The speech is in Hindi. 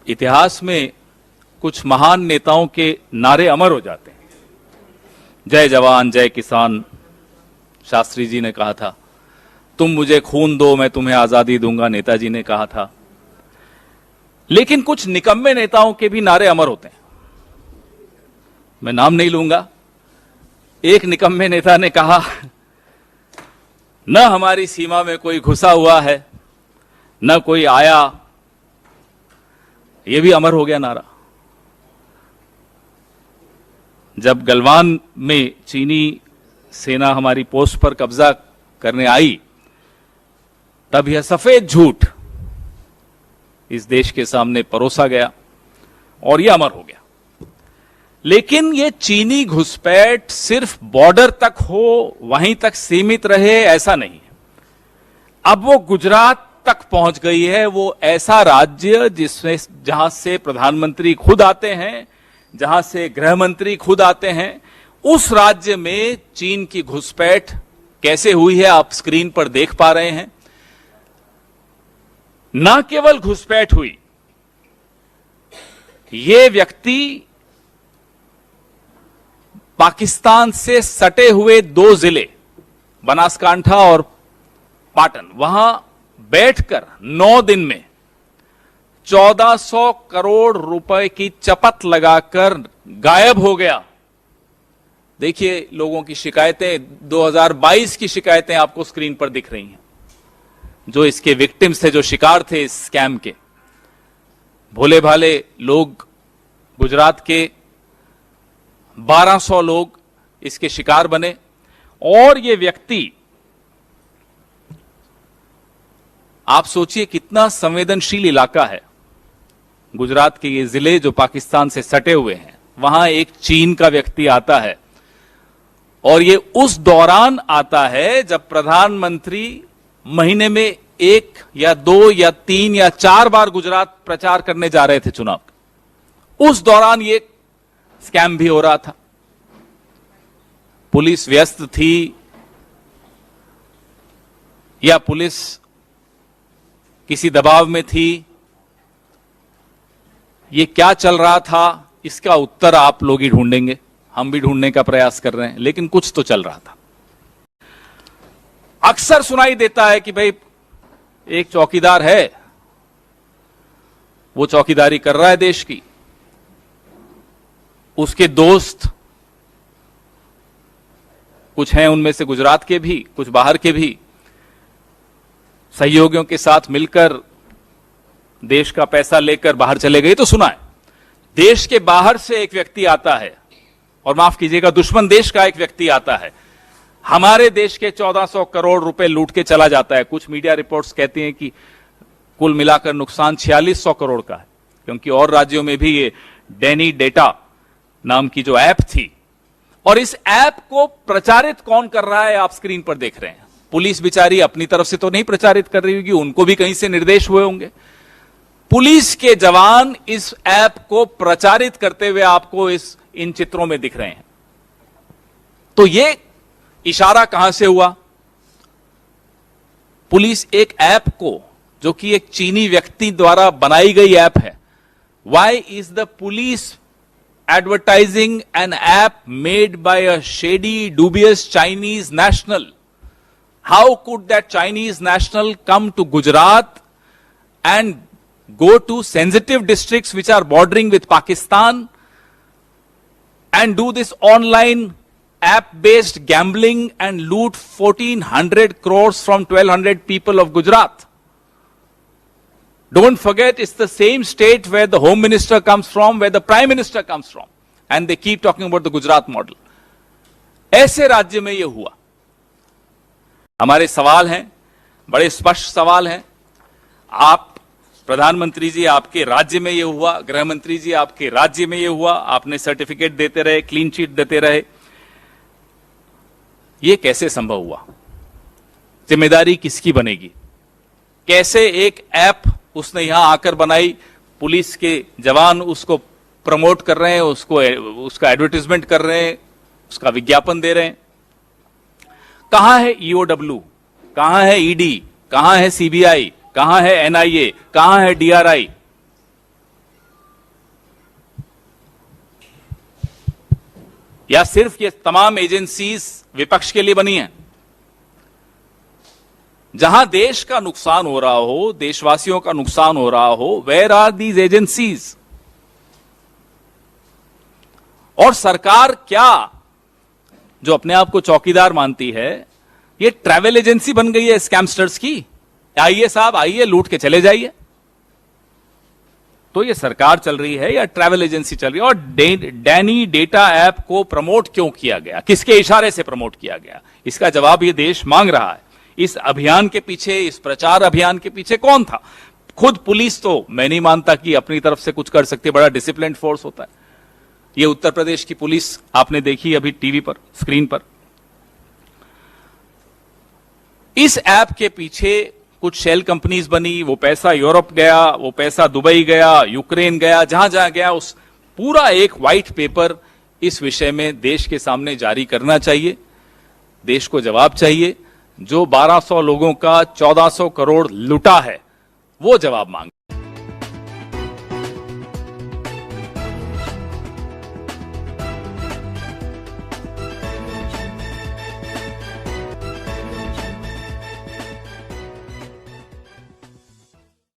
इतिहास में कुछ महान नेताओं के नारे अमर हो जाते हैं। जय जवान जय किसान, शास्त्री जी ने कहा था। तुम मुझे खून दो मैं तुम्हें आजादी दूंगा, नेताजी ने कहा था। लेकिन कुछ निकम्मे नेताओं के भी नारे अमर होते हैं। मैं नाम नहीं लूंगा। एक निकम्मे नेता ने कहा, न हमारी सीमा में कोई घुसा हुआ है, न कोई आया। यह भी अमर हो गया नारा। जब गलवान में चीनी सेना हमारी पोस्ट पर कब्जा करने आई, तब यह सफेद झूठ इस देश के सामने परोसा गया और यह अमर हो गया। लेकिन यह चीनी घुसपैठ सिर्फ बॉर्डर तक हो, वहीं तक सीमित रहे, ऐसा नहीं है। अब वो गुजरात तक पहुंच गई है। वो ऐसा राज्य जिसमें जहां से प्रधानमंत्री खुद आते हैं, जहां से गृह मंत्री खुद आते हैं, उस राज्य में चीन की घुसपैठ कैसे हुई है आप स्क्रीन पर देख पा रहे हैं। न केवल घुसपैठ हुई, ये व्यक्ति पाकिस्तान से सटे हुए 2 जिले बनासकांठा और पाटन, वहां बैठकर 9 दिन में 1400 करोड़ रुपए की चपत लगाकर गायब हो गया। देखिए लोगों की शिकायतें, 2022 की शिकायतें आपको स्क्रीन पर दिख रही हैं। जो इसके विक्टिम्स थे, जो शिकार थे इस स्कैम के, भोले भाले लोग, गुजरात के 1200 लोग इसके शिकार बने। और ये व्यक्ति, आप सोचिए कितना संवेदनशील इलाका है। गुजरात के ये जिले जो पाकिस्तान से सटे हुए हैं, वहां एक चीन का व्यक्ति आता है और ये उस दौरान आता है जब प्रधानमंत्री महीने में 1 या 2 या 3 या 4 बार गुजरात प्रचार करने जा रहे थे चुनाव। उस दौरान ये स्कैम भी हो रहा था। पुलिस व्यस्त थी या पुलिस किसी दबाव में थी, ये क्या चल रहा था, इसका उत्तर आप लोग ही ढूंढेंगे। हम भी ढूंढने का प्रयास कर रहे हैं, लेकिन कुछ तो चल रहा था। अक्सर सुनाई देता है कि भाई एक चौकीदार है, वो चौकीदारी कर रहा है देश की, उसके दोस्त कुछ हैं, उनमें से गुजरात के भी, कुछ बाहर के भी, सहयोगियों के साथ मिलकर देश का पैसा लेकर बाहर चले गए। तो सुना है देश के बाहर से एक व्यक्ति आता है, और माफ कीजिएगा दुश्मन देश का एक व्यक्ति आता है, हमारे देश के 1400 करोड़ रुपए लूट के चला जाता है। कुछ मीडिया रिपोर्ट्स कहती हैं कि कुल मिलाकर नुकसान 4600 करोड़ का है, क्योंकि और राज्यों में भी ये डेनी डेटा नाम की जो ऐप थी। और इस ऐप को प्रचारित कौन कर रहा है आप स्क्रीन पर देख रहे हैं। पुलिस बेचारी अपनी तरफ से तो नहीं प्रचारित कर रही होगी, उनको भी कहीं से निर्देश हुए होंगे। पुलिस के जवान इस ऐप को प्रचारित करते हुए आपको इन चित्रों में दिख रहे हैं। तो ये इशारा कहां से हुआ? पुलिस एक ऐप को, जो कि एक चीनी व्यक्ति द्वारा बनाई गई ऐप है, why is the police advertising an app made by a shady dubious Chinese national? How could that Chinese national come to Gujarat and go to sensitive districts which are bordering with Pakistan and do this online app-based gambling and loot 1400 crores from 1200 people of Gujarat? Don't forget, it's the same state where the Home Minister comes from, where the Prime Minister comes from. And they keep talking about the Gujarat model. ऐसे राज्य में यह हुआ। हमारे सवाल हैं, बड़े स्पष्ट सवाल हैं। आप प्रधानमंत्री जी, आपके राज्य में यह हुआ, गृह मंत्री जी आपके राज्य में यह हुआ, आपने सर्टिफिकेट देते रहे, क्लीन चिट देते रहे, यह कैसे संभव हुआ? जिम्मेदारी किसकी बनेगी? कैसे एक ऐप उसने यहां आकर बनाई, पुलिस के जवान उसको प्रमोट कर रहे हैं, उसका एडवर्टाइजमेंट कर रहे हैं, उसका विज्ञापन दे रहे हैं। कहां है ईओडब्ल्यू, कहां है ईडी, कहां है सीबीआई, कहां है एनआईए, कहां है डीआरआई? या सिर्फ ये तमाम एजेंसीज विपक्ष के लिए बनी हैं? जहां देश का नुकसान हो रहा हो, देशवासियों का नुकसान हो रहा हो, वेयर आर दीज एजेंसीज? और सरकार क्या, जो अपने आप को चौकीदार मानती है, ये ट्रैवल एजेंसी बन गई है स्कैमस्टर्स की? आइए साहब, आइए, लूट के चले जाइए। तो ये सरकार चल रही है या ट्रैवल एजेंसी चल रही है? और डैनी डेटा ऐप को प्रमोट क्यों किया गया, किसके इशारे से प्रमोट किया गया, इसका जवाब ये देश मांग रहा है। इस अभियान के पीछे, इस प्रचार अभियान के पीछे कौन था? खुद पुलिस तो मैं नहीं मानता कि अपनी तरफ से कुछ कर सकती है, बड़ा डिसिप्लिन फोर्स होता है। ये उत्तर प्रदेश की पुलिस आपने देखी अभी टीवी पर, स्क्रीन पर। इस ऐप के पीछे कुछ शेल कंपनीज बनी, वो पैसा यूरोप गया, वो पैसा दुबई गया, यूक्रेन गया, जहां जहां गया, उस पूरा एक व्हाइट पेपर इस विषय में देश के सामने जारी करना चाहिए। देश को जवाब चाहिए। जो 1200 लोगों का 1400 करोड़ लुटा है, वो जवाब मांग